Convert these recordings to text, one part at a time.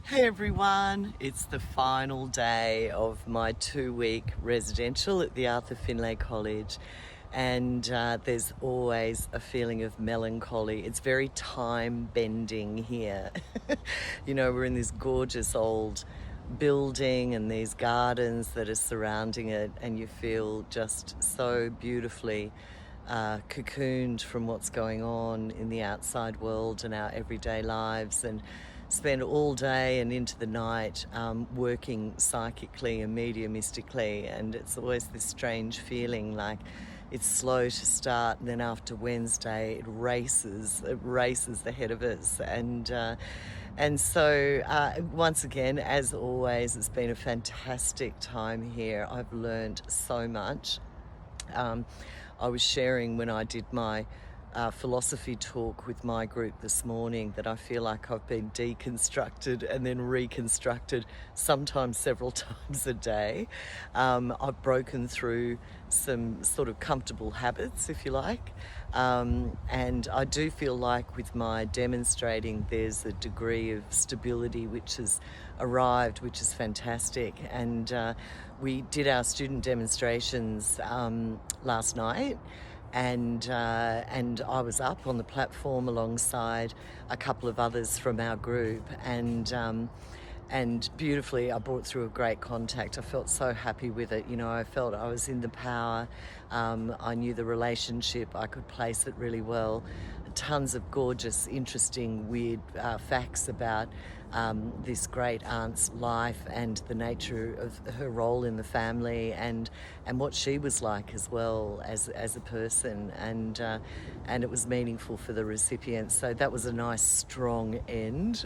Hey everyone, it's the final day of my 2-week residential at the Arthur Findlay College, and there's always a feeling of melancholy. It's very time bending here. We're in this gorgeous old building and these gardens that are surrounding it, and you feel just so beautifully cocooned from what's going on in the outside world and our everyday lives, and spend all day and into the night working psychically and mediumistically. And it's always this strange feeling like it's slow to start, and then after Wednesday it races ahead of us. And so once again, as always, it's been a fantastic time here. I've learned so much. I was sharing when I did my philosophy talk with my group this morning that I feel like I've been deconstructed and then reconstructed, sometimes several times a day. I've broken through some sort of comfortable habits, if you like, and I do feel like with my demonstrating there's a degree of stability which has arrived, which is fantastic. And we did our student demonstrations last night, and I was up on the platform alongside a couple of others from our group, and beautifully I brought through a great contact. I felt so happy with it. I felt I was in the power. I knew the relationship. I could place it really well. Tons of gorgeous, interesting, weird facts about this great aunt's life and the nature of her role in the family, and what she was like as well as a person, and it was meaningful for the recipients. So that was a nice strong end,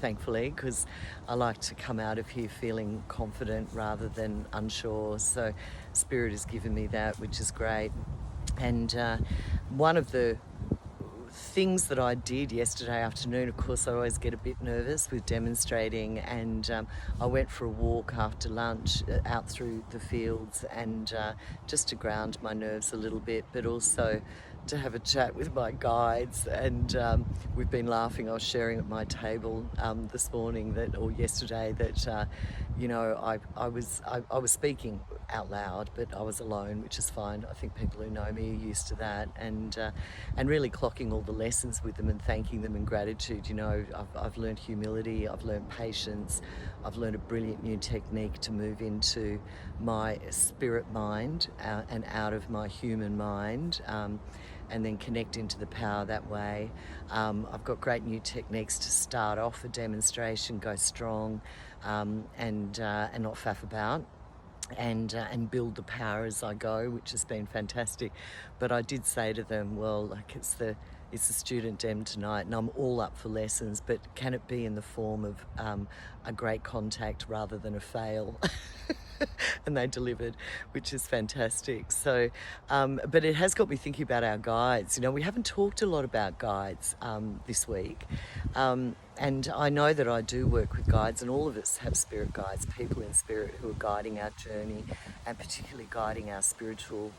thankfully, because I like to come out of here feeling confident rather than unsure. So Spirit has given me that, which is great. And one of the things that I did yesterday afternoon, of course I always get a bit nervous with demonstrating, and I went for a walk after lunch out through the fields, and just to ground my nerves a little bit, but also to have a chat with my guides. And we've been laughing. I was sharing at my table this morning or yesterday that I was speaking out loud, but I was alone, which is fine. I think people who know me are used to that, and really clocking all the lessons with them and thanking them in gratitude. I've learned humility, I've learned patience, I've learned a brilliant new technique to move into my spirit mind and out of my human mind, and then connect into the power that way. I've got great new techniques to start off a demonstration, go strong, and not faff about, and build the power as I go, which has been fantastic. But I did say to them, well, like it's the student dem tonight, and I'm all up for lessons, but can it be in the form of a great contact rather than a fail? And they delivered, which is fantastic. So, but it has got me thinking about our guides. We haven't talked a lot about guides this week. And I know that I do work with guides, and all of us have spirit guides, people in spirit who are guiding our journey, and particularly guiding our spiritual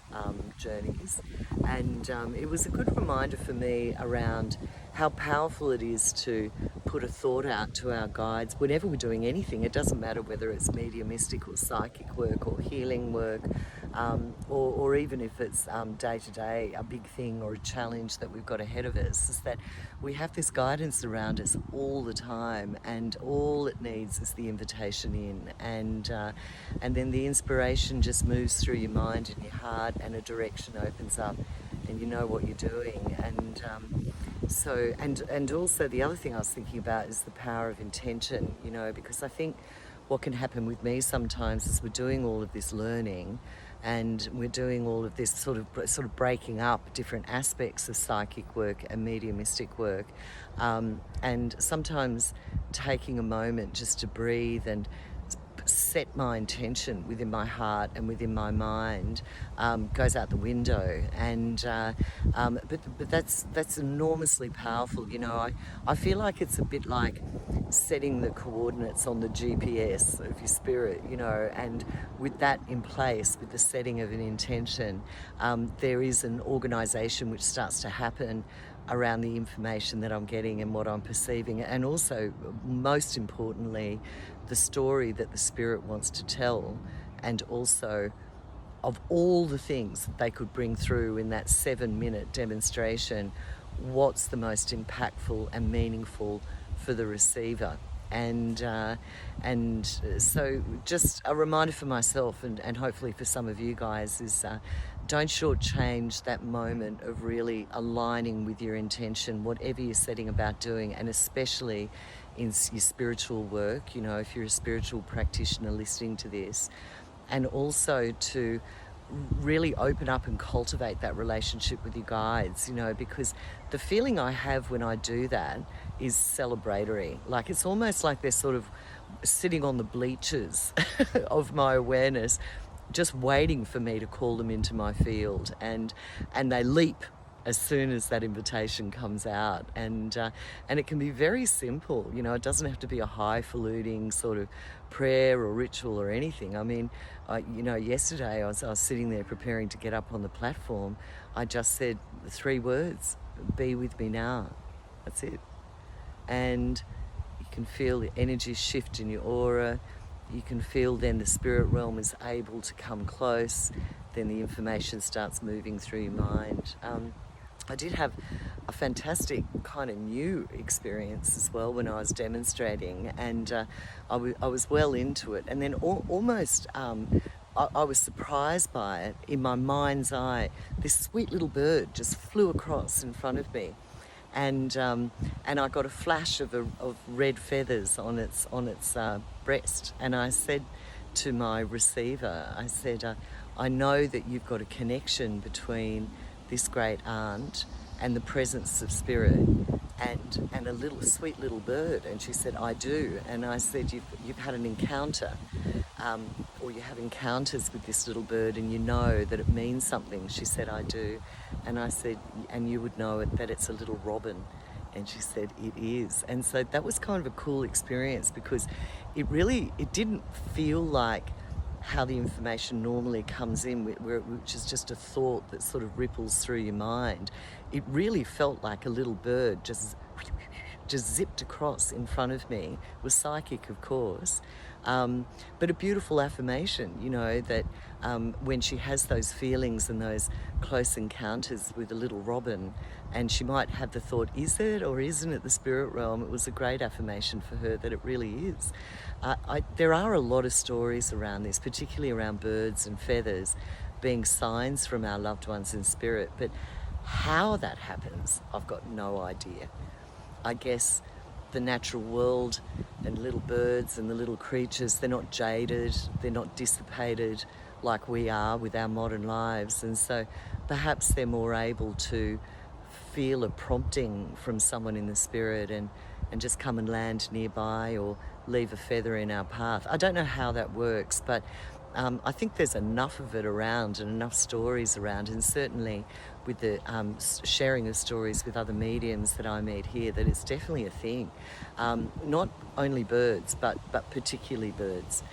journeys. And it was a good reminder for me around how powerful it is to put a thought out to our guides whenever we're doing anything. It doesn't matter whether it's mediumistic or psychic work or healing work, or even if it's day-to-day, a big thing or a challenge that we've got ahead of us, is that we have this guidance around us all the time, and all it needs is the invitation in, and then the inspiration just moves through your mind and your heart, and a direction opens up, and you know what you're doing. And also the other thing I was thinking about is the power of intention, because I think what can happen with me sometimes is we're doing all of this learning, and we're doing all of this sort of breaking up different aspects of psychic work and mediumistic work, and sometimes taking a moment just to breathe and set my intention within my heart and within my mind goes out the window. And but that's enormously powerful. I feel like it's a bit like setting the coordinates on the GPS of your spirit, and with that in place, with the setting of an intention, there is an organization which starts to happen around the information that I'm getting and what I'm perceiving, and also, most importantly, the story that the spirit wants to tell, and also of all the things that they could bring through in that 7-minute demonstration, what's the most impactful and meaningful for the receiver. And so just a reminder for myself, and hopefully for some of you guys, is don't shortchange that moment of really aligning with your intention, whatever you're setting about doing, and especially in your spiritual work, you know, if you're a spiritual practitioner listening to this, and also to really open up and cultivate that relationship with your guides, you know, because the feeling I have when I do that is celebratory. Like, it's almost like they're sort of sitting on the bleachers of my awareness, just waiting for me to call them into my field, and they leap as soon as that invitation comes out, and it can be very simple. You know, it doesn't have to be a highfalutin sort of prayer or ritual or anything. I mean, you know, yesterday I was sitting there preparing to get up on the platform. I just said 3 words: "Be with me now." That's it, and you can feel the energy shift in your aura. You can feel then the spirit realm is able to come close. Then the information starts moving through your mind. I did have a fantastic kind of new experience as well when I was demonstrating, and I was well into it, and then almost I was surprised by it. In my mind's eye, this sweet little bird just flew across in front of me, and I got a flash of red feathers on its breast, and I said to my receiver, I said, I know that you've got a connection between this great aunt and the presence of spirit and a little sweet little bird. And she said, I do. And I said, you've had an encounter, or you have encounters with this little bird, and you know that it means something. She said, I do. And I said, and you would know it, that it's a little robin. And she said, it is. And so that was kind of a cool experience, because it didn't feel like how the information normally comes in, which is just a thought that sort of ripples through your mind. It really felt like a little bird just zipped across in front of me. It was psychic, of course, but a beautiful affirmation, you know, that when she has those feelings and those close encounters with a little robin, and she might have the thought, is it or isn't it the spirit realm? It was a great affirmation for her that it really is. There are a lot of stories around this, particularly around birds and feathers being signs from our loved ones in spirit, but how that happens, I've got no idea. I guess the natural world and little birds and the little creatures, they're not jaded, they're not dissipated like we are with our modern lives, and so perhaps they're more able to feel a prompting from someone in the spirit and just come and land nearby or leave a feather in our path. I don't know how that works, but I think there's enough of it around and enough stories around, and certainly with the sharing of stories with other mediums that I meet here, that it's definitely a thing. Not only birds, but particularly birds.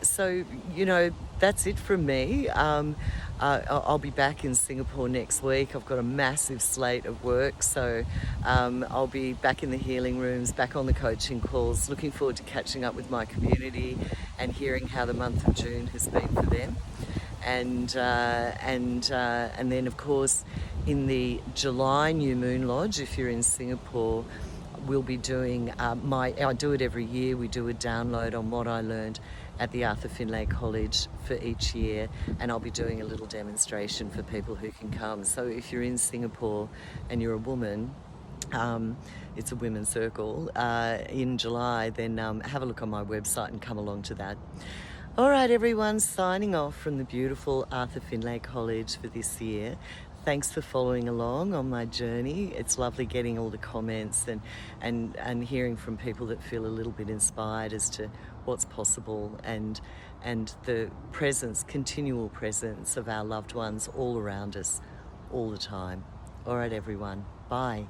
So, you know, that's it from me. I'll be back in Singapore next week. I've got a massive slate of work, so I'll be back in the healing rooms, back on the coaching calls. Looking forward to catching up with my community and hearing how the month of June has been for them. And then, of course, in the July New Moon Lodge, if you're in Singapore, we'll be doing I do it every year. We do a download on what I learned at the Arthur Findlay College for each year, and I'll be doing a little demonstration for people who can come. So if you're in Singapore and you're a woman, it's a women's circle in July, then have a look on my website and come along to that. All right, everyone, signing off from the beautiful Arthur Findlay College for this year. Thanks for following along on my journey. It's lovely getting all the comments and hearing from people that feel a little bit inspired as to what's possible, and the presence, continual presence of our loved ones all around us all the time. All right, everyone. Bye.